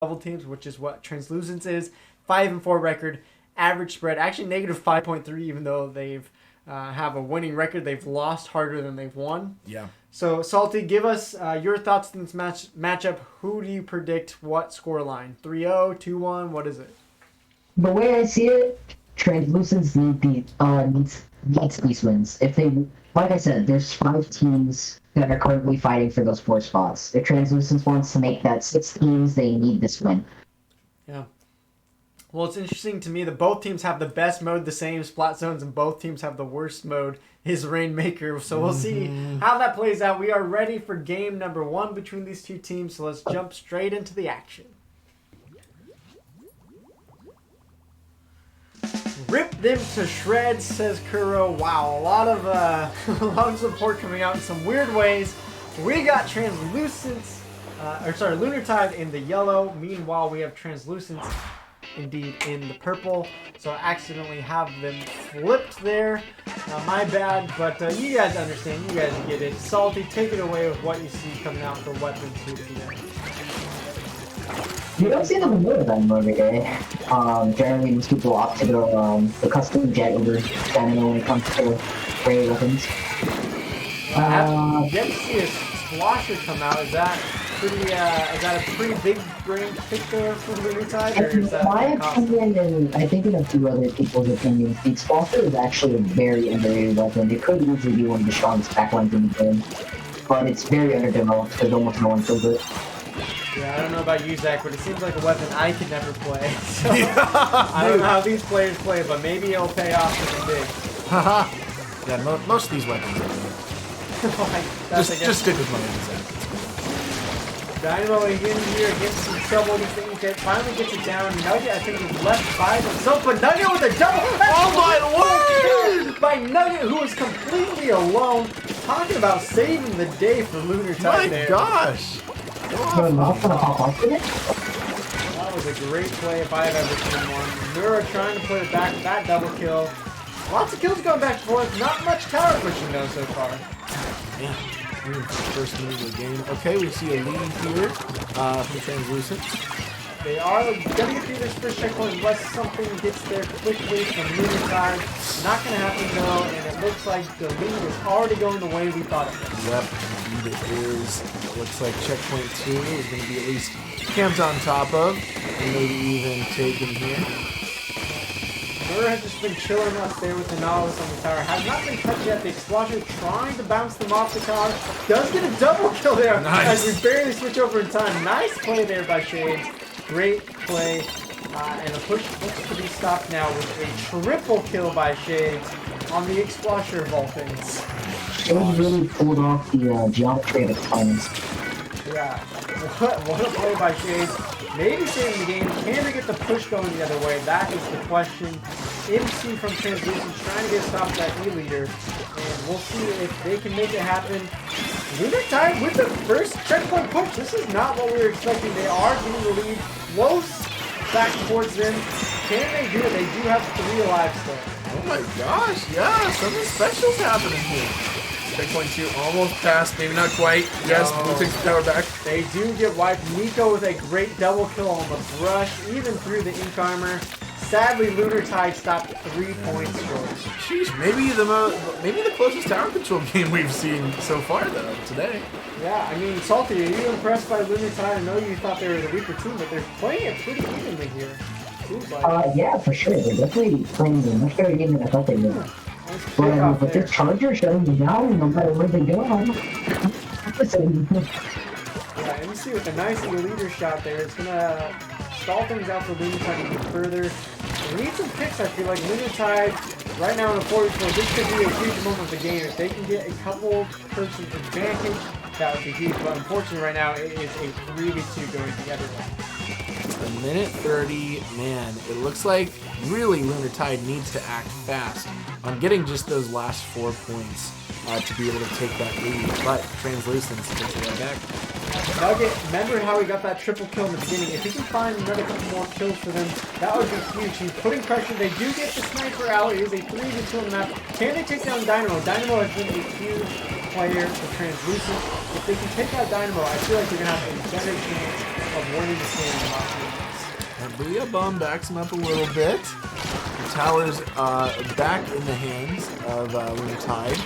level teams, which is what Translucence is. 5-4 record, average spread, actually negative 5.3, even though they've have a winning record. They've lost harder than they've won. Yeah. So, Salty, give us your thoughts on this matchup. Who do you predict what score line? 3-0, 2-1, what is it? The way I see it, Translucence needs these wins. If they, like I said, there's 5 teams that are currently fighting for those 4 spots. If Translucence wants to make that 6 teams, they need this win. Yeah. Well, it's interesting to me that both teams have the best mode, the same Splat Zones, and both teams have the worst mode, his Rainmaker. So we'll see how that plays out. We are ready for game number 1 between these two teams, so let's jump straight into the action. Rip them to shreds, says Kuro. Wow, a lot of support coming out in some weird ways. We got Translucence, Lunar Tide in the yellow. Meanwhile, we have Translucence indeed in the purple. So I accidentally have them flipped there. My bad, but you guys understand. You guys get it. Salty, take it away with what you see coming out for weapons here today. You don't see them in the anymore every day. Generally, most people opt to go the custom jet over Dynamo when it comes to gray weapons. You get to see a Slosher come out. Is that a pretty big brain pick there for Lunar Tide? In my opinion, and I think in a few other people's opinions, the Slosher is actually a very underrated weapon. It could easily be one of the strongest backlines in the game, but it's very underdeveloped because almost no one kills it. Yeah, I don't know about you, Zach, but it seems like a weapon I could never play. So I don't know how these players play, but maybe it'll pay off something big. Haha. Yeah, most of these weapons are good. Just stick with my own, Zach. Dynamo in here against some trouble. He thinks finally gets it down. Nugget, I think, is left by himself, but Nugget with a double. Oh my word! By Nugget, who is completely alone. Talking about saving the day for Lunar Tide there. My gosh! That was a great play if I have ever seen one. Nura trying to put it back with that double kill. Lots of kills going back and forth. Not much tower pushing though so far. Yeah. First move of the game. Okay, we see a lead here from Translucent. They are going to get through this first checkpoint unless something gets there quickly from Lunar Tide. Not going to happen though, and it looks like the lead is already going the way we thought it was. Yep, indeed it is. Looks like checkpoint 2 is going to be at least camped on top of, and maybe even taken here. Murr has just been chilling up there with the Nautilus on the tower. Has not been touched yet. The Explosion trying to bounce them off the tower. Does get a double kill there as we barely switch over in time. Nice play there by Shades. Great play. And the push looks to be stopped now with a triple kill by Shades on the Explosion of all things. Shades really pulled off the geometry of its times. Yeah. What a play by Shades. Maybe saving the game. Can they get the push going the other way? That is the question. MC from Translucent trying to get a stop that E-leader. And we'll see if they can make it happen. Lunar Tide with the first checkpoint push. This is not what we were expecting. They are getting the lead close back towards them. Can they do it? They do have 3 alive still. Oh my gosh, yeah, something special's happening here. Checkpoint 2 almost passed, maybe not quite. Yes, Blue takes the tower back. They do get wiped. Nico with a great double kill on the brush, even through the ink armor. Sadly, Lunar Tide stopped 3 points short. Sheesh, maybe the closest tower control game we've seen so far though today. Yeah, I mean, Salty, are you impressed by Lunar Tide? I know you thought they were the weaker team, but they're playing it pretty evenly here. Yeah, for sure. They're definitely playing a much better game than I thought they would. But this Charger shutting them down, no matter where they go, yeah, MC with a nice leader shot there. It's going to stall things out for Lunar Tide even further. We need some picks, I feel like. Lunar Tide, right now in the 44, this could be a huge moment of the game. If they can get a couple person advantage, that would be huge. But unfortunately, right now, it is a 3v2 going the other way. A minute 30, man, it looks like really Lunar Tide needs to act fast on getting just those last 4 points to be able to take that lead, but Translucence takes it right back. Nugget, remember how he got that triple kill in the beginning? If he can find another couple more kills for them, that would be huge. He's putting pressure. They do get the sniper out. It is a 3v2 on the map. Can they take down Dynamo? Dynamo has been a huge player for Translucent. If they can take out Dynamo, I feel like they're going to have a better chance of winning the standing off. That Booyah Bomb backs him up a little bit. The tower's back in the hands of Lunar Tide.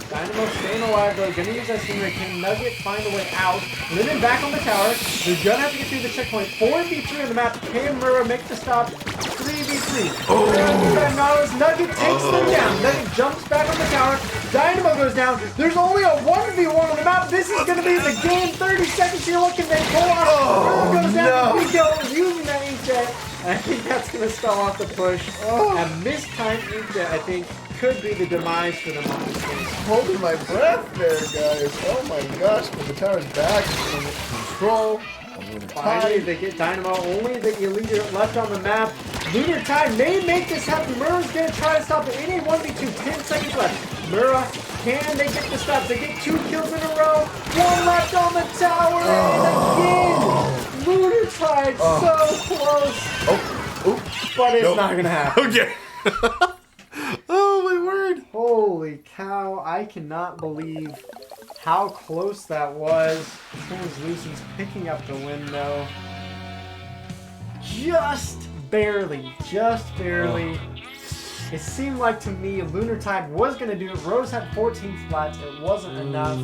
Dynamo staying alive though, gonna use that Stinger. Can Nugget find a way out? Linden back on the tower. They're gonna have to get through the checkpoint. 4v3 on the map. Can Murrah make the stop? 3v3. Oh! Nugget takes them down. Nugget jumps back on the tower. Dynamo goes down. There's only a 1v1 on the map. This is gonna be the game. 30 seconds here. What can they pull off? Murrah goes down. We go using that inkjet. I think that's gonna stall off the push. A mistimed inkjet, I think, could be the demise for the Monsters. Holding my breath there, guys. Oh my gosh, but the tower's back in control. Finally, they get Dynamo. Only the Elite are left on the map. Lunar Tide may make this happen. Murrah's going to try to stop it. It ain't 1v2. 10 seconds left. Murrah, can they get the stops? They get 2 kills in a row. 1 left on the tower. And again, Lunar Tide so close. But it's not going to happen. Okay. Oh my word. Holy cow. I cannot believe how close that was. Translucent's picking up the win though. Just barely. It seemed like to me Lunar Tide was going to do it. Rose had 14 splats. It wasn't enough.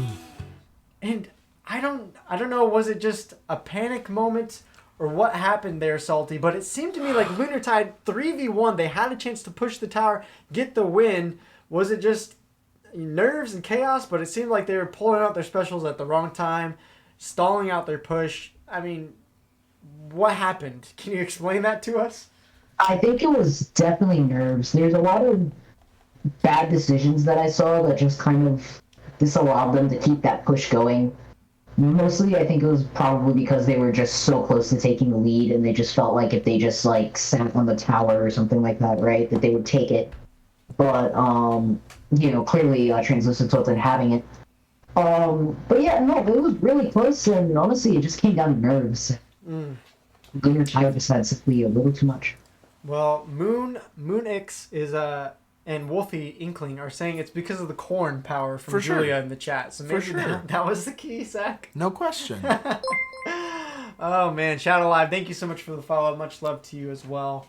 And I don't know, was it just a panic moment or what happened there, Salty? But it seemed to me like Lunar Tide 3v1, they had a chance to push the tower, get the win. Was it just nerves and chaos? But it seemed like they were pulling out their specials at the wrong time, stalling out their push. I mean, what happened? Can you explain that to us? I think it was definitely nerves. There's a lot of bad decisions that I saw that just kind of disallowed them to keep that push going. Mostly, I think it was probably because they were just so close to taking the lead, and they just felt like if they just, like, sat on the tower or something like that, right, that they would take it. But, you know, clearly Translucent wasn't having it. But yeah, no, it was really close, and honestly, it just came down to nerves. Lunar Tide just had simply a little too much. Well, Moonix is and Wolfie Inkling are saying it's because of the corn power from Julia in the chat. So maybe that was the key, Zach. No question. Oh man, Shadow Live, thank you so much for the follow. Much love to you as well.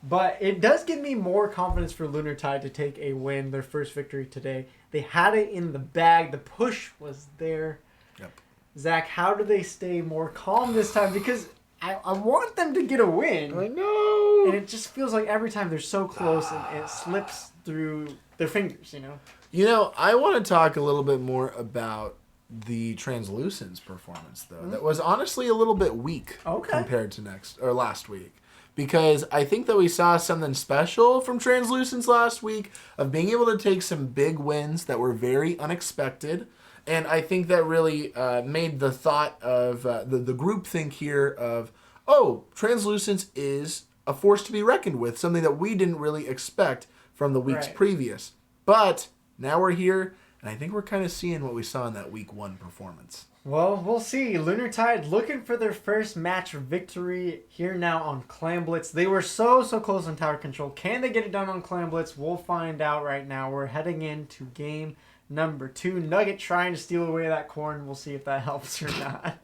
But it does give me more confidence for Lunar Tide to take a win, their first victory today. They had it in the bag. The push was there. Yep. Zach, how do they stay more calm this time? Because I want them to get a win. I know. And it just feels like every time they're so close and it slips through their fingers, you know? You know, I want to talk a little bit more about the Translucent's performance, though. That was honestly a little bit weak compared to last week. Because I think that we saw something special from Translucent's last week of being able to take some big wins that were very unexpected. And I think that really made the thought of the group think here of, oh, Translucence is a force to be reckoned with, something that we didn't really expect from the weeks previous. But now we're here, and I think we're kind of seeing what we saw in that week 1 performance. Well, we'll see. Lunar Tide looking for their first match victory here now on Clam Blitz. They were so close on tower control. Can they get it done on Clam Blitz? We'll find out right now. We're heading into game number 2. Nugget trying to steal away that corn. We'll see if that helps or not.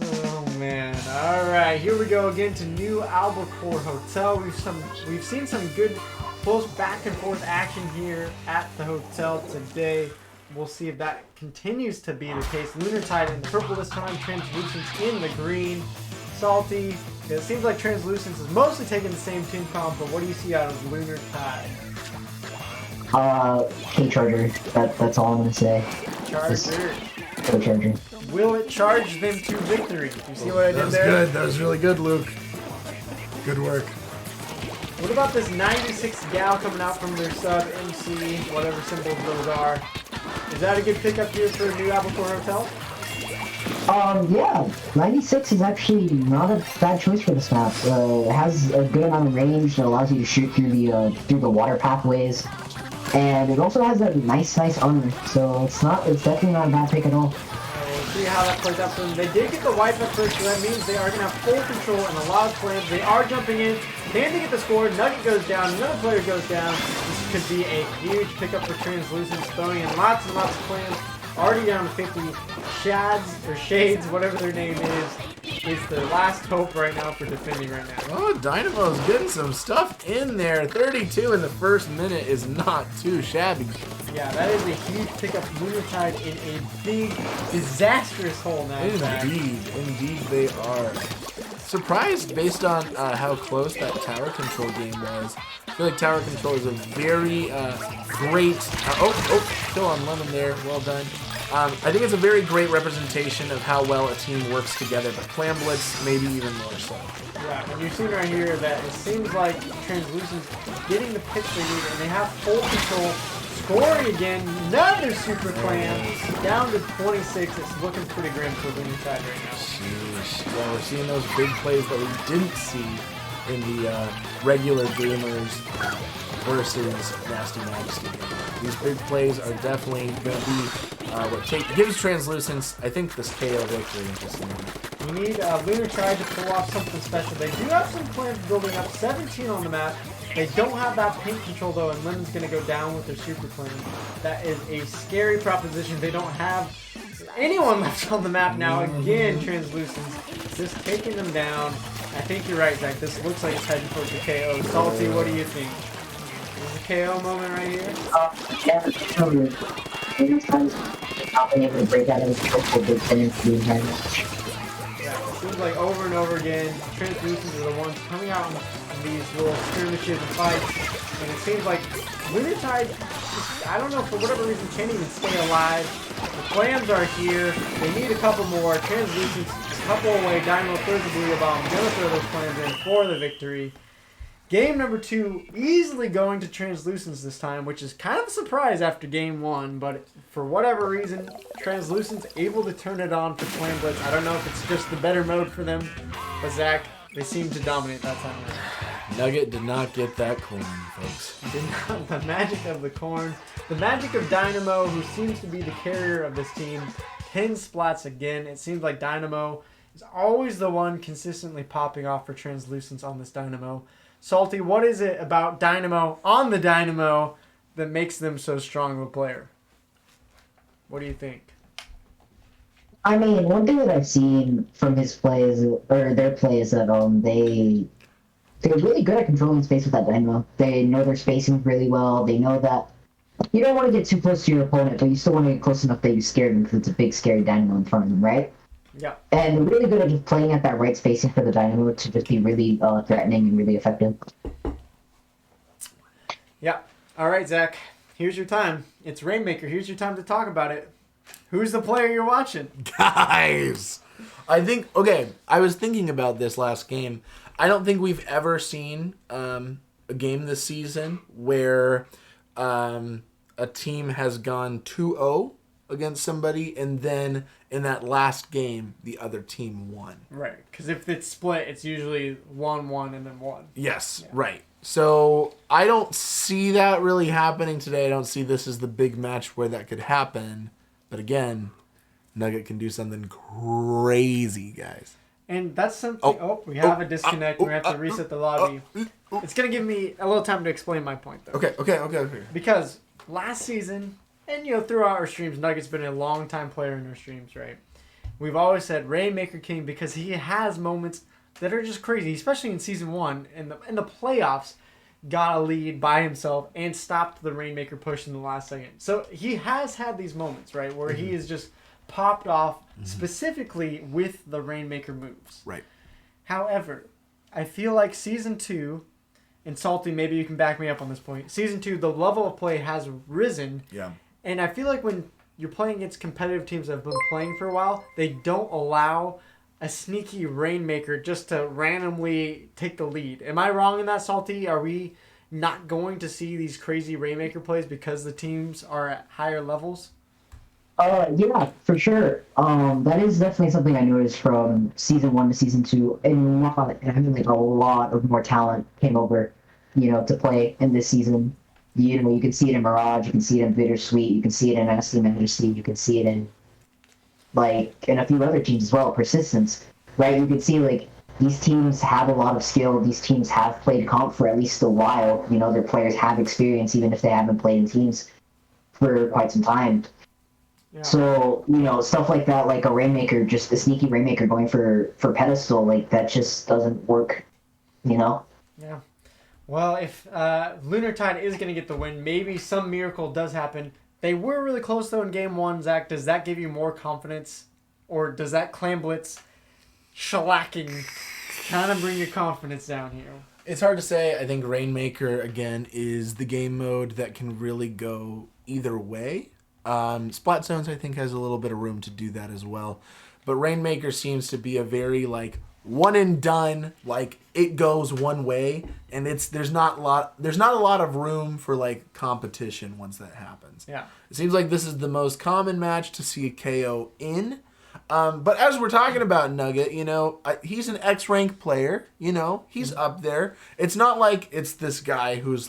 Oh man. Alright, here we go again to New Albacore Hotel. We've seen some good close back and forth action here at the hotel today. We'll see if that continues to be the case. Lunar Tide in the purple this time, Translucence in the green. Salty. It seems like Translucence is mostly taking the same team comp, but what do you see out of Lunar Tide? K-Charger. That's all I'm gonna say. Charger. K-Charger. Will it charge them to victory? You see what I did That was there? good. That was really good, Luke. Good work. What about this 96 gal coming out from their sub MC, whatever symbols those are? Is that a good pickup here for New Albacore Hotel? Yeah, 96 is actually not a bad choice for this map. It has a good amount of range that allows you to shoot through the water pathways, and it also has that nice armor. So it's definitely not a bad pick at all. We'll see how that plays out for them. They did get the wipe at first, so that means they are going to have full control and a lot of plans. They are jumping in. Can they get the score? Nugget goes down. Another player goes down. This could be a huge pickup for Translucent, throwing in lots and lots of plans. already down to 50. Shads, or Shades, whatever their name is the last hope right now for defending right now. Oh, Dynamo's getting some stuff in there. 32 in the first minute is not too shabby. Yeah, that is a huge pickup. Lunar Tide in a big, disastrous hole now. Indeed they are. Surprised based on how close that tower control game was. I feel like tower control is a very great... kill on Lemon there. Well done. I think it's a very great representation of how well a team works together, but Clam Blitz maybe even more so. Yeah, and you're seeing right here that it seems like Translucent's getting the pitch they need, and they have full control. Scoring again, another super clam, down to 26. It's looking pretty grim for Lunar Tide right now. Sheesh. Well, we're seeing those big plays that we didn't see in the regular gamers versus Nasty Majesty. These big plays are definitely going to be what gives Translucence, I think, this KO victory in just a moment. We need Lunar Tide to pull off something special. They do have some plans building up, 17 on the map. They don't have that paint control though, and Lemon's going to go down with their super clan. That is a scary proposition. They don't have anyone left on the map now. Again, Translucence just taking them down. I think you're right, Zach. This looks like it's heading towards the KO. Salty, what do you think? Is a KO moment right here? Yeah, not being able to break out of his triple big finish the entire match. Yeah, it seems like over and over again, Translucents are the ones coming out in these little skirmishes and fights, and it seems like Lunar Tide, I don't know, for whatever reason, can't even stay alive. The clams are here. They need a couple more. Translucents a couple away. Dynamo throws the blue bomb. Gonna throw those clams in for the victory. Game number 2 easily going to Translucents this time, which is kind of a surprise after game 1, but for whatever reason, Translucent's able to turn it on for Clam Blitz. I don't know if it's just the better mode for them, but Zach, they seem to dominate that time. Nugget did not get that corn, folks. Did not. The magic of the corn. The magic of Dynamo, who seems to be the carrier of this team. 10 splats again. It seems like Dynamo is always the one consistently popping off for Translucence on this Dynamo. Salty, what is it about Dynamo on the Dynamo that makes them so strong of a player? What do you think? I mean, one thing that I've seen from his play is, or their play is that they're really good at controlling space with that Dynamo. They know their spacing really well. They know that you don't want to get too close to your opponent, but you still want to get close enough that you scare them because it's a big, scary Dynamo in front of them, right? Yeah. And they're really good at just playing at that right spacing for the Dynamo to just be really threatening and really effective. Yeah. All right, Zach. Here's your time. It's Rainmaker. Here's your time to talk about it. Who's the player you're watching? Guys! I think, okay, I was thinking about this last game. I don't think we've ever seen a game this season where a team has gone 2-0 against somebody, and then in that last game, the other team won. Right, because if it's split, it's usually 1-1 and then 1. Yes, yeah. Right. So I don't see that really happening today. I don't see this as the big match where that could happen. But again, Nugget can do something crazy, guys. And that's something... we have a disconnect. We have to reset the lobby. It's going to give me a little time to explain my point, though. Okay. Because last season, and throughout our streams, Nugget's been a long-time player in our streams, right? We've always said Rainmaker King because he has moments that are just crazy, especially in Season 1. In the playoffs, got a lead by himself and stopped the Rainmaker push in the last second. So he has had these moments, right, where he is just popped off specifically with the Rainmaker moves. Right. However, I feel like Season 2, and Salty, maybe you can back me up on this point. Season 2, the level of play has risen. Yeah. And I feel like when you're playing against competitive teams that have been playing for a while, they don't allow a sneaky Rainmaker just to randomly take the lead. Am I wrong in that, Salty? Are we not going to see these crazy Rainmaker plays because the teams are at higher levels? Yeah, for sure. That is definitely something I noticed from Season 1 to Season 2. And a lot of more talent came over, to play in this season. You can see it in Mirage, you can see it in Bittersweet, you can see it in Nasty Majesty, you can see it in a few other teams as well, Persistence, right? You can see, these teams have a lot of skill, these teams have played comp for at least a while, their players have experience even if they haven't played in teams for quite some time. Yeah. So, stuff like that, like a Rainmaker, just a sneaky Rainmaker going for pedestal, like that just doesn't work, you know? Yeah. Well, if Lunar Tide is going to get the win, maybe some miracle does happen. They were really close, though, in Game 1, Zach. Does that give you more confidence? Or does that Clam Blitz shellacking kind of bring your confidence down here? It's hard to say. I think Rainmaker, again, is the game mode that can really go either way. Splat Zones, I think, has a little bit of room to do that as well. But Rainmaker seems to be a very, one and done, it goes one way, and there's not a lot of room for, competition once that happens. Yeah. It seems like this is the most common match to see a KO in. But as we're talking about Nugget, he's an X-rank player, he's up there. It's not like it's this guy who's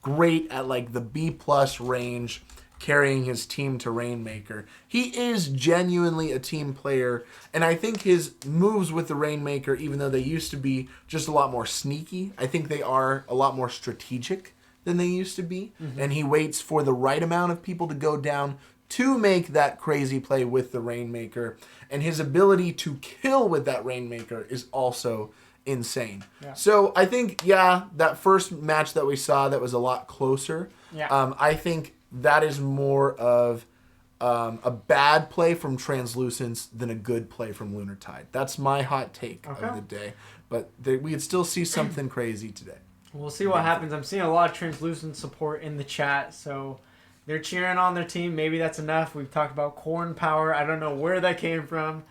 great at the B+ range, carrying his team to Rainmaker. He is genuinely a team player, and I think his moves with the Rainmaker, even though they used to be just a lot more sneaky, I think they are a lot more strategic than they used to be, and he waits for the right amount of people to go down to make that crazy play with the Rainmaker, and his ability to kill with that Rainmaker is also insane. Yeah. So I think, that first match that we saw that was a lot closer, I think that is more of a bad play from Translucence than a good play from Lunar Tide. That's my hot take of the day. But we'd still see something crazy today. We'll see what happens. I'm seeing a lot of Translucent support in the chat, so they're cheering on their team. Maybe that's enough. We've talked about Corn Power. I don't know where that came from.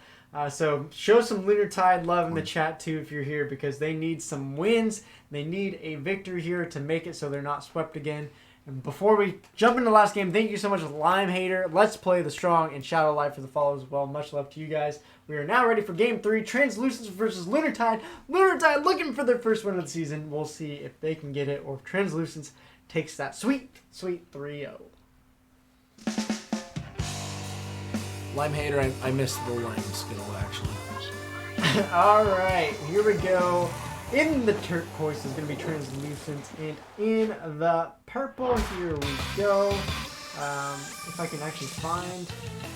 So show some Lunar Tide love in the chat, too, if you're here, because they need some wins. They need a victory here to make it so they're not swept again. And before we jump into the last game, thank you so much, Lime Hater. Let's Play the Strong and Shadow Life for the follows as well. Much love to you guys. We are now ready for Game 3, Translucence versus Lunar Tide. Lunar Tide looking for their first win of the season. We'll see if they can get it or if Translucence takes that sweet, sweet 3-0. Lime Hater, I missed the lime skill, actually. All right, here we go. In the turquoise is going to be Translucent, and in the purple, here we go. If I can actually find,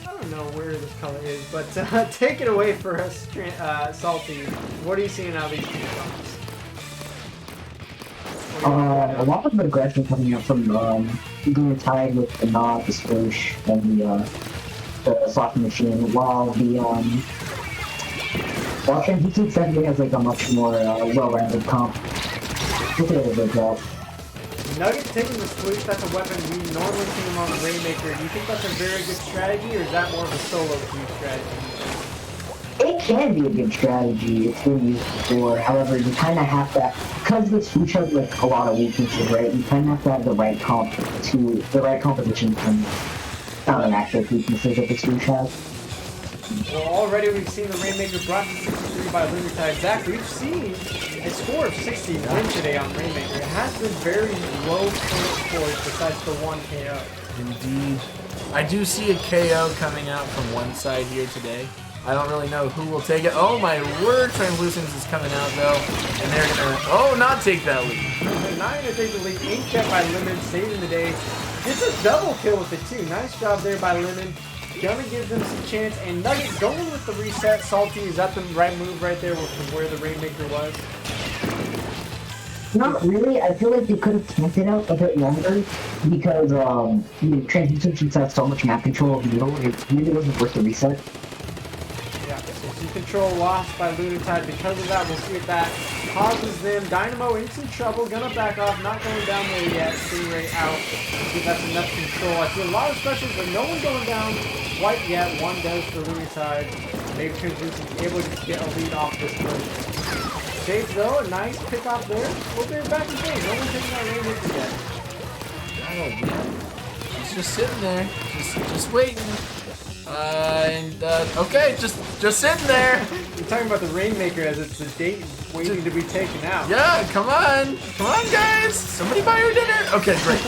I don't know where this color is, but take it away for us, Salty. What are you seeing out of these two colors? A lot of aggression coming out from Lunar Tide with the Knob, the Sploosh, and the Slot Machine, while Translucent definitely has a much more well-rounded comp. Look at it. Nugget taking the Sploosh, that's a weapon we normally see him on the Rainmaker. Do you think that's a very good strategy, or is that more of a solo queue strategy? It can be a good strategy. It's been used before. However, you kind of have to, because this Sploosh has a lot of weaknesses, right? You kind of have to have the right composition to counteract those weaknesses that the Sploosh has. Well, already we've seen the Rainmaker brought to 63 by Lunar Tide. Zach, we've seen a score of 60 win today on Rainmaker. It has been very low point scores besides the one KO. Indeed. I do see a KO coming out from one side here today. I don't really know who will take it. Oh my word, Translucence is coming out though. And they're gonna, not take that lead. They're not gonna take the lead. Inkjet by Lemon, saving the day. Gets a double kill with it too. Nice job there by Lemon. Gonna give them some chance, and Nugget going with the reset. Salty, is that the right move right there from where the Rainmaker was? Not really. I feel like they could have camped it out a bit longer because Translucence has so much map control of the middle. It really wasn't worth the reset. Yeah, some control lost by Lunar Tide because of that. We'll see if that causes them. Dynamo in some trouble, gonna back off, not going down there yet. Stingray out. See if that's enough control. I see a lot of specials, but no one going down quite yet. One does for Lunar Tide. Maybe Translucent able to get a lead off this push. Safe though, a nice pick off there. Well, they're back in game. No one taking that Rainmaker yet. Oh, yeah. He's just sitting there, just waiting. Okay, just sitting there. You're talking about the Rainmaker as it's the date waiting to be taken out. Yeah, come on guys, somebody buy her dinner. Okay, great.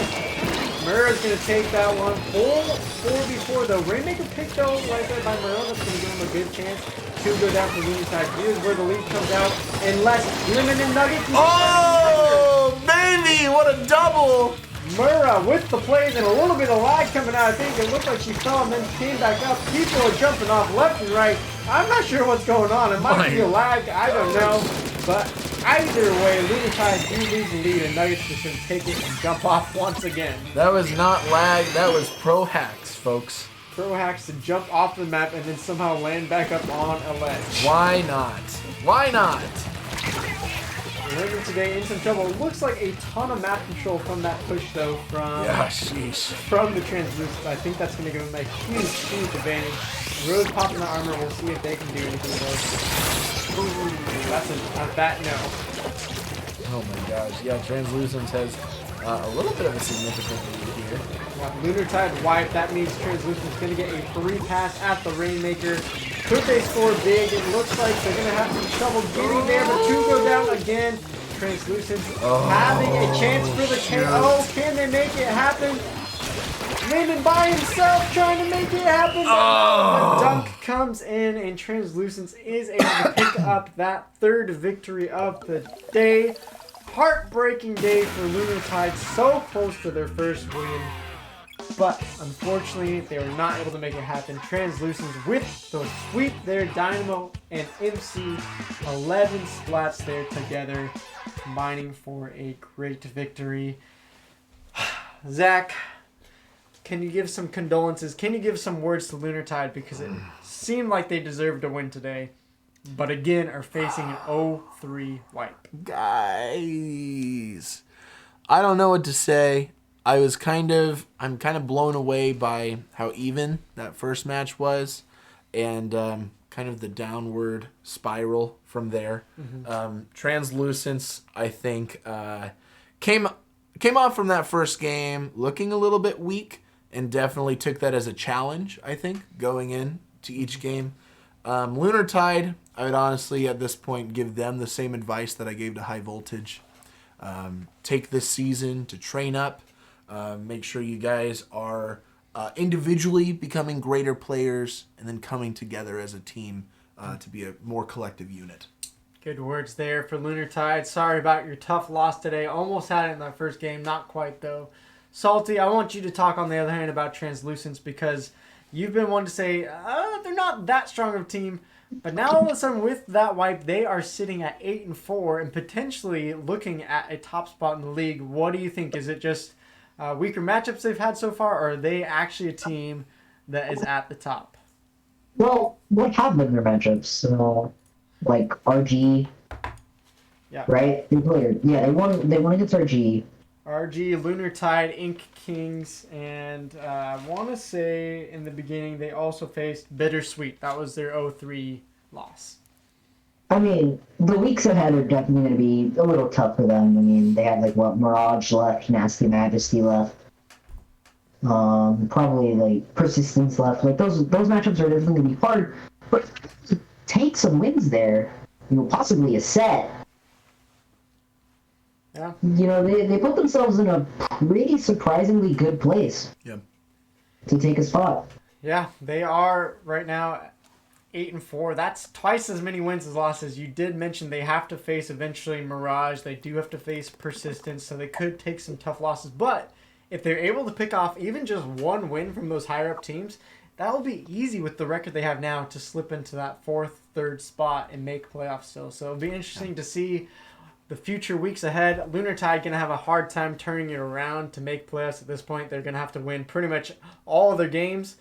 Murrow's gonna take that one. Full 4v4 though. Rainmaker picked though right there by Murrow. That's gonna give him a good chance to go down for Lunar Tide. Here's where the lead comes out. Unless Lemon and Nugget. Oh, baby, what a double! Murrah with the plays and a little bit of lag coming out. I think it looked like she fell and then came back up. People are jumping off left and right. I'm not sure what's going on. It might be a lag. I don't know. But either way, Lunar Tide do lose the lead and Nuggets just going to take it and jump off once again. That was not lag. That was pro hacks, folks. Pro hacks to jump off the map and then somehow land back up on a ledge. Why not? Why not? Rainmaker today in some trouble. Looks like a ton of map control from that push though from the translucent. I think that's going to give him a huge advantage. Rose popping the armor. We'll see if they can do anything about it. Ooh, that's a bat no. Oh my gosh. Yeah, Translucent has a little bit of a significant lead here. Lunar Tide wipe. That means Translucent's going to get a free pass at the Rainmaker. Could they score big? It looks like they're going to have some trouble getting there, but two go down again. Translucent having a chance for the KO. Can they make it happen? Raymond by himself trying to make it happen. The dunk comes in, and Translucent is able to pick up that third victory of the day. Heartbreaking day for Lunar Tide, so close to their first win. But unfortunately, they were not able to make it happen. Translucent with those sweep there, Dynamo and MC, 11 splats there together, combining for a great victory. Zach, can you give some condolences? Can you give some words to Lunar Tide? Because it seemed like they deserved a win today. But again, are facing an 0-3 wipe. Guys, I don't know what to say. I'm kind of blown away by how even that first match was, and kind of the downward spiral from there. Translucence, I think, came off from that first game looking a little bit weak, and definitely took that as a challenge, I think, going in to each game. Lunar Tide, I would honestly at this point give them the same advice that I gave to High Voltage. Take this season to train up. Make sure you guys are individually becoming greater players and then coming together as a team to be a more collective unit. Good words there for Lunar Tide. Sorry about your tough loss today. Almost had it in that first game. Not quite, though. Salty, I want you to talk on the other hand about Translucence because you've been one to say they're not that strong of a team. But now all of a sudden with that wipe, they are sitting at 8-4 and potentially looking at a top spot in the league. What do you think? Is it just weaker matchups they've had so far, or are they actually a team that is at the top? Well, what have been their matchups? Like RG, yeah, right? They won against RG. RG, Lunar Tide, Ink Kings, and I want to say in the beginning they also faced Bittersweet. That was their 0-3 loss. I mean, the weeks ahead are definitely going to be a little tough for them. I mean, they have Mirage left, Nasty Majesty left, probably Persistence left. Those matchups are definitely going to be hard, but take some wins there. Possibly a set. Yeah. They put themselves in a pretty surprisingly good place. Yeah. To take a spot. Yeah, they are right now 8-4. That's twice as many wins as losses. You did mention they have to face eventually Mirage. They do have to face Persistence, so they could take some tough losses. But if they're able to pick off even just one win from those higher up teams, that will be easy with the record they have now to slip into that third spot and make playoffs still. So it'll be interesting to see the future weeks ahead. Lunar Tide going to have a hard time turning it around to make playoffs at this point. They're going to have to win pretty much all of their games.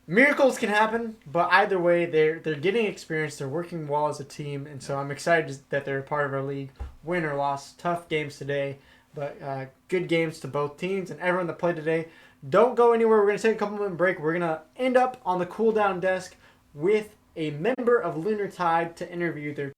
Miracles can happen, but either way, they're getting experience. They're working well as a team, and so I'm excited that they're a part of our league. Win or loss, tough games today, but good games to both teams and everyone that played today. Don't go anywhere. We're going to take a couple-minute break. We're going to end up on the cool-down desk with a member of Lunar Tide to interview their